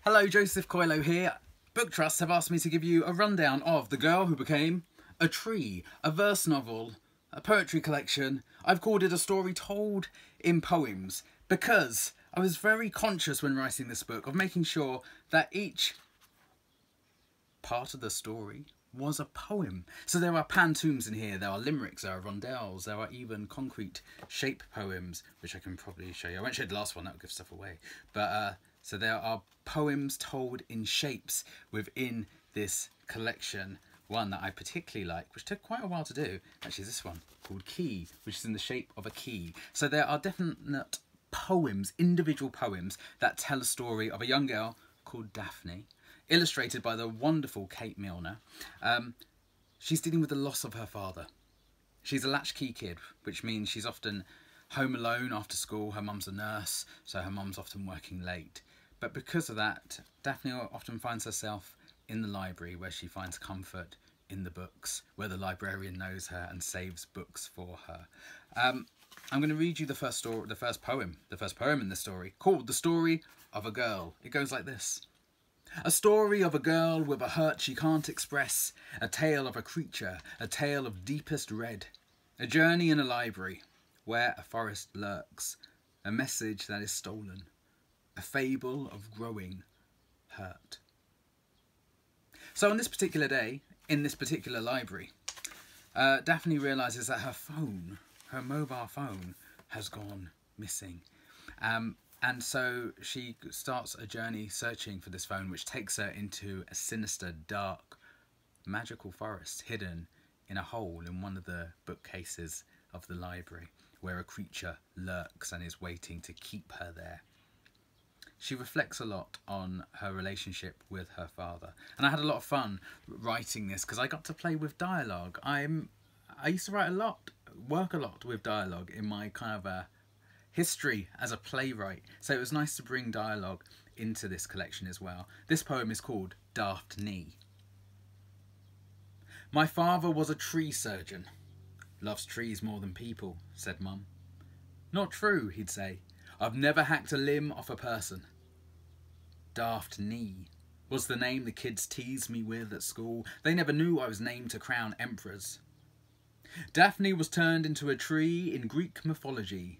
Hello, Joseph Coelho here. Book Trusts have asked me to give you a rundown of The Girl Who Became a Tree, a verse novel, a poetry collection. I've called it a story told in poems because I was very conscious when writing this book of making sure that each part of the story was a poem. So there are pantoums in here, there are limericks, there are rondels, there are even concrete shape poems, which I can probably show you. I won't show you the last one, that would give stuff away. But so there are poems told in shapes within this collection. One that I particularly like, which took quite a while to do, actually is this one, called Key, which is in the shape of a key. So there are definite poems, individual poems, that tell a story of a young girl called Daphne, illustrated by the wonderful Kate Milner. She's dealing with the loss of her father. She's a latchkey kid, which means she's often home alone after school. Her mum's a nurse, so her mum's often working late. But because of that, Daphne often finds herself in the library, where she finds comfort in the books, where the librarian knows her and saves books for her. I'm going to read you the first poem in this story, called The Story of a Girl. It goes like this. A story of a girl with a hurt she can't express, a tale of a creature, a tale of deepest red, a journey in a library where a forest lurks, a message that is stolen, a fable of growing hurt. So on this particular day, in this particular library, Daphne realises that her mobile phone, has gone missing. And so she starts a journey searching for this phone, which takes her into a sinister, dark, magical forest hidden in a hole in one of the bookcases of the library, where a creature lurks and is waiting to keep her there. She reflects a lot on her relationship with her father. And I had a lot of fun writing this because I got to play with dialogue. I used to write a lot, work a lot with dialogue in my kind of history as a playwright. So it was nice to bring dialogue into this collection as well. This poem is called Daft Knee. My father was a tree surgeon. Loves trees more than people, said Mum. Not true, he'd say. I've never hacked a limb off a person. Daft Knee was the name the kids teased me with at school. They never knew I was named to crown emperors. Daphne was turned into a tree in Greek mythology.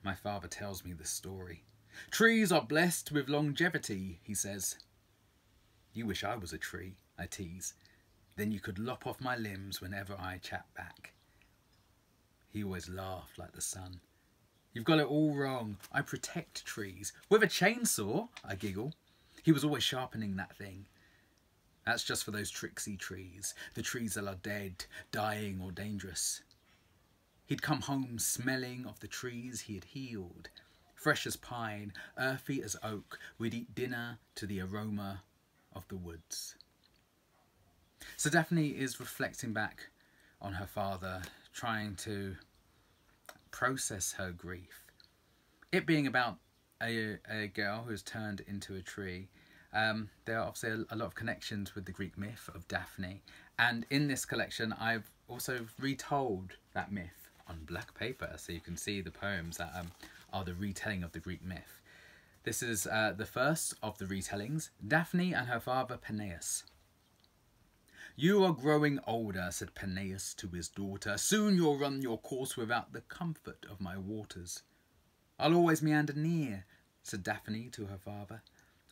My father tells me this story. Trees are blessed with longevity, he says. You wish I was a tree, I tease. Then you could lop off my limbs whenever I chat back. He always laughed like the sun. You've got it all wrong. I protect trees. With a chainsaw, I giggle. He was always sharpening that thing. That's just for those tricksy trees, the trees that are dead, dying or dangerous. He'd come home smelling of the trees he had healed. Fresh as pine, earthy as oak, we'd eat dinner to the aroma of the woods. So Daphne is reflecting back on her father, trying to process her grief. It being about a girl who has turned into a tree, there are obviously a lot of connections with the Greek myth of Daphne, and in this collection I've also retold that myth on black paper, so you can see the poems that are the retelling of the Greek myth. This is the first of the retellings, Daphne and her father Peneus. You are growing older, said Peneus to his daughter. Soon you'll run your course without the comfort of my waters. I'll always meander near, said Daphne to her father.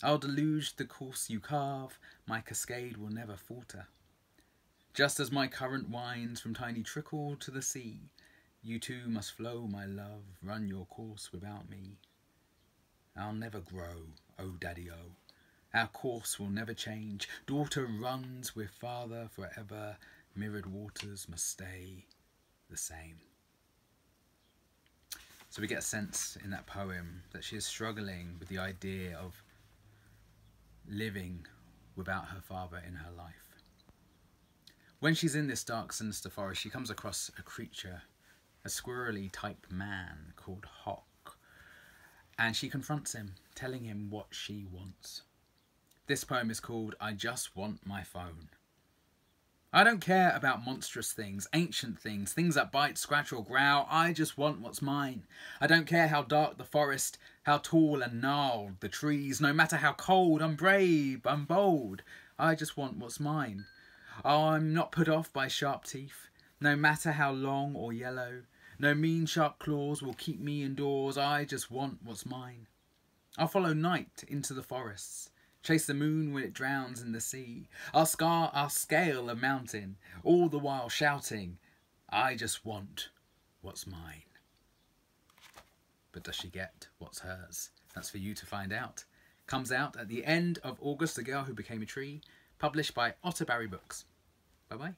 I'll deluge the course you carve, my cascade will never falter. Just as my current winds from tiny trickle to the sea, you too must flow, my love, run your course without me. I'll never grow, oh daddy-o. Our course will never change. Daughter runs with father forever. Mirrored waters must stay the same. So we get a sense in that poem that she is struggling with the idea of living without her father in her life. When she's in this dark, sinister forest, she comes across a creature, a squirrely type man called Hawk, and she confronts him, telling him what she wants. This poem is called I Just Want My Phone. I don't care about monstrous things, ancient things, things that bite, scratch or growl. I just want what's mine. I don't care how dark the forest, how tall and gnarled the trees. No matter how cold, I'm brave, I'm bold. I just want what's mine. Oh, I'm not put off by sharp teeth, no matter how long or yellow. No mean sharp claws will keep me indoors. I just want what's mine. I'll follow night into the forests, chase the moon when it drowns in the sea. I'll scale a mountain, all the while shouting, I just want what's mine. But does she get what's hers? That's for you to find out. Comes out at the end of August, The Girl Who Became a Tree, published by Otterbury Books. Bye-bye.